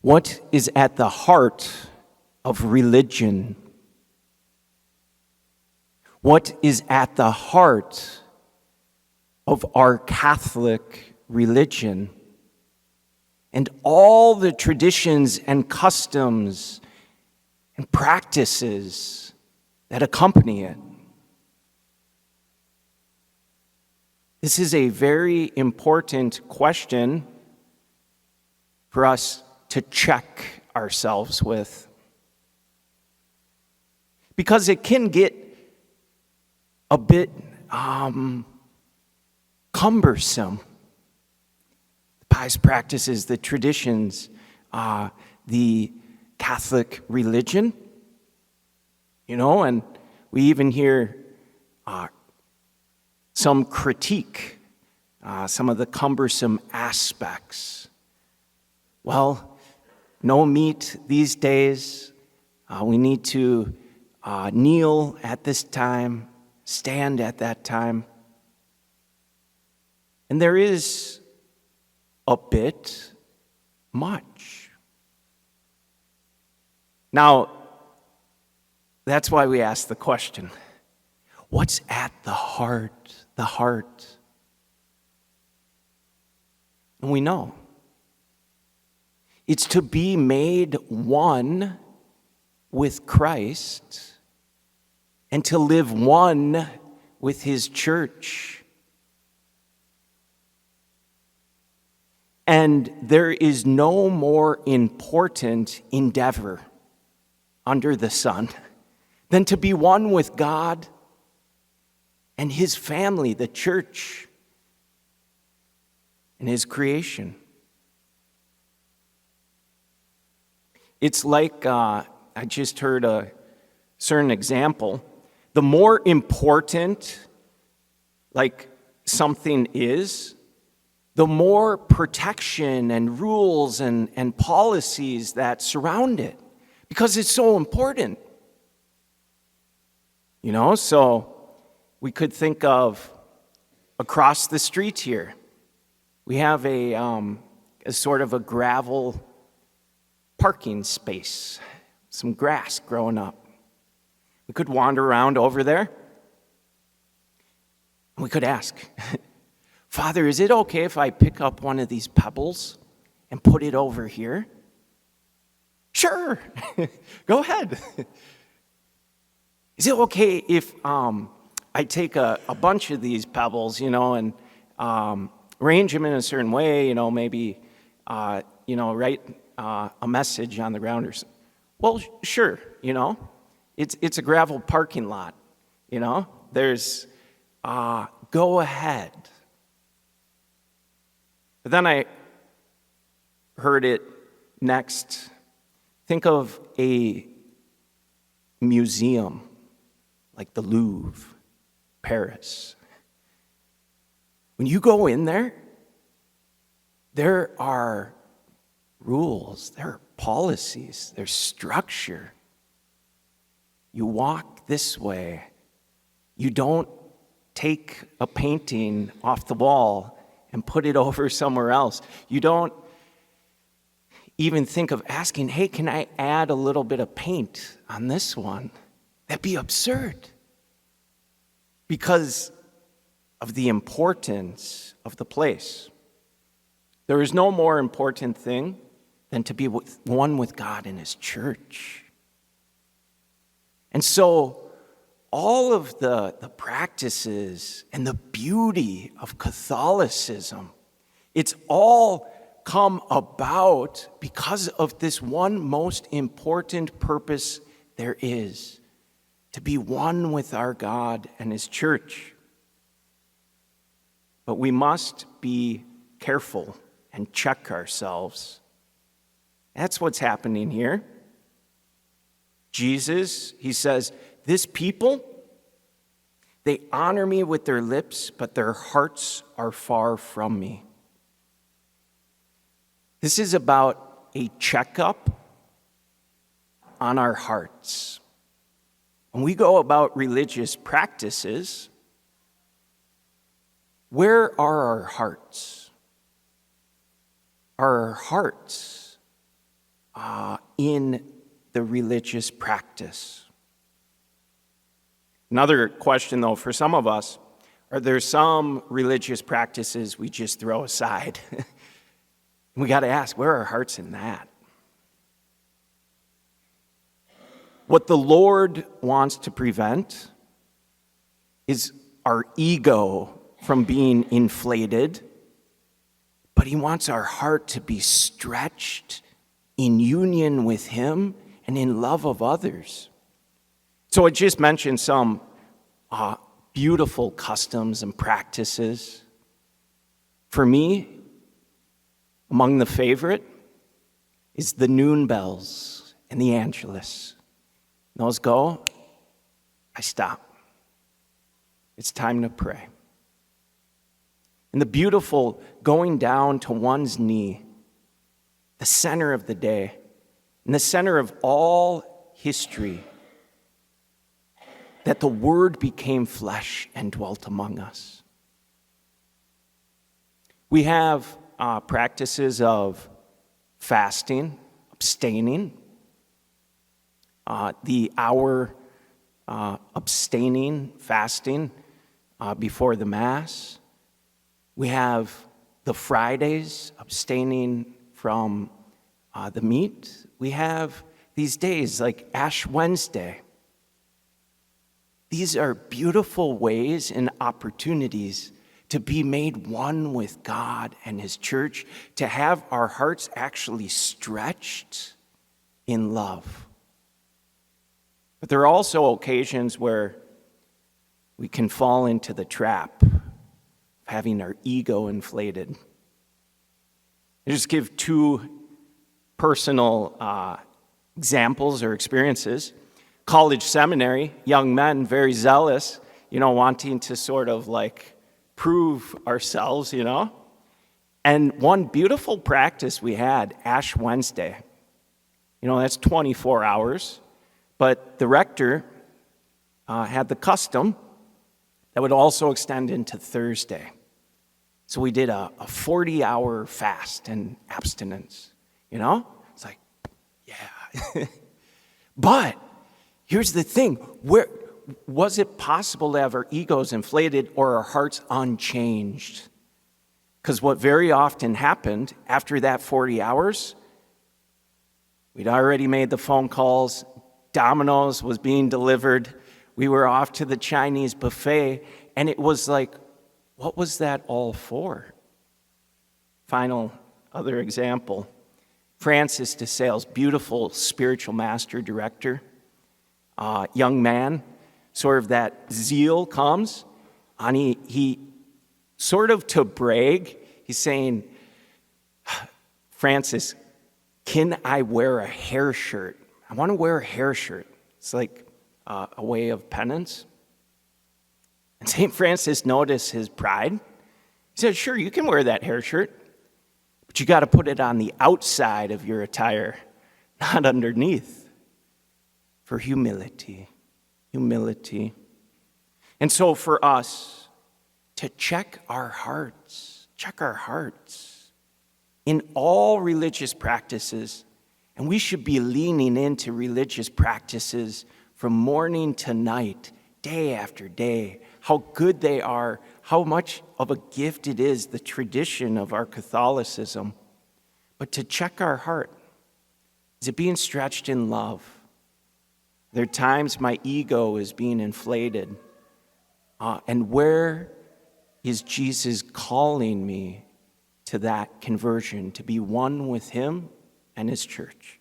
What is at the heart of religion? What is at the heart of our Catholic religion and all the traditions and customs and practices that accompany it? This is a very important question for us to check ourselves with, because it can get a bit cumbersome. The pious practices, the traditions, the Catholic religion, and we even hear some critique, some of the cumbersome aspects. Well, no meat these days. We need to kneel at this time, stand at that time. And there is a bit much. Now, that's why we ask the question, what's at the heart? The heart. And we know. It's to be made one with Christ and to live one with his church. And there is no more important endeavor under the sun than to be one with God and his family, the church, and his creation. It's like, I just heard a certain example. The more important, something is, the more protection and rules and policies that surround it, because it's so important. So we could think of across the street here, we have a sort of a gravel parking space, some grass growing up. We could wander around over there. We could ask, Father, is it okay if I pick up one of these pebbles and put it over here? Sure, go ahead. Is it okay if I take a bunch of these pebbles, and arrange them in a certain way, maybe, write a message on the ground or something? Well, sure, it's a gravel parking lot, there's, go ahead. But then I heard it next. Think of a museum like the Louvre, Paris. When you go in there are rules, there are policies, there's structure. You walk this way. You don't take a painting off the wall and put it over somewhere else. You don't even think of asking, hey, can I add a little bit of paint on this one? That'd be absurd, because of the importance of the place. There is no more important thing than to be one with God in his church. And so all of the practices and the beauty of Catholicism, it's all come about because of this one most important purpose there is, to be one with our God and his church. But we must be careful and check ourselves. That's what's happening here. Jesus, he says, this people, they honor me with their lips, but their hearts are far from me. This is about a checkup on our hearts. When we go about religious practices, where are our hearts? Are our hearts in the religious practice. Another question, though, for some of us, are there some religious practices we just throw aside? We got to ask, where are our hearts in that? What the Lord wants to prevent is our ego from being inflated, but He wants our heart to be stretched in union with Him and in love of others. So I just mentioned some beautiful customs and practices. For me, among the favorite is the noon bells and the Angelus. Those go, I stop. It's time to pray. And the beautiful going down to one's knee, the center of the day, in the center of all history, that the Word became flesh and dwelt among us. We have practices of fasting, abstaining, the hour abstaining, fasting before the Mass. We have the Fridays abstaining from the meat. We have these days like Ash Wednesday. These are beautiful ways and opportunities to be made one with God and His church, to have our hearts actually stretched in love. But there are also occasions where we can fall into the trap of having our ego inflated. I just give two personal examples or experiences. College seminary, young men, very zealous, wanting to sort of like prove ourselves, And one beautiful practice we had, Ash Wednesday. That's 24 hours. But the rector had the custom that would also extend into Thursday. So we did a 40-hour fast and abstinence, It's like, yeah. But here's the thing. Where was it possible to have our egos inflated or our hearts unchanged? Because what very often happened after that 40 hours, we'd already made the phone calls, Domino's was being delivered, we were off to the Chinese buffet, and it was like, what was that all for? Final other example, Francis de Sales, beautiful spiritual master director, young man, sort of that zeal comes, and he sort of to brag, he's saying, Francis, can I wear a hair shirt? I want to wear a hair shirt. It's like a way of penance. And St. Francis noticed his pride. He said, sure, you can wear that hair shirt, but you got to put it on the outside of your attire, not underneath, for humility. Humility. And so for us to check our hearts in all religious practices, and we should be leaning into religious practices from morning to night, day after day, how good they are, how much of a gift it is, the tradition of our Catholicism. But to check our heart, is it being stretched in love? There are times my ego is being inflated. And where is Jesus calling me to that conversion, to be one with Him and His church?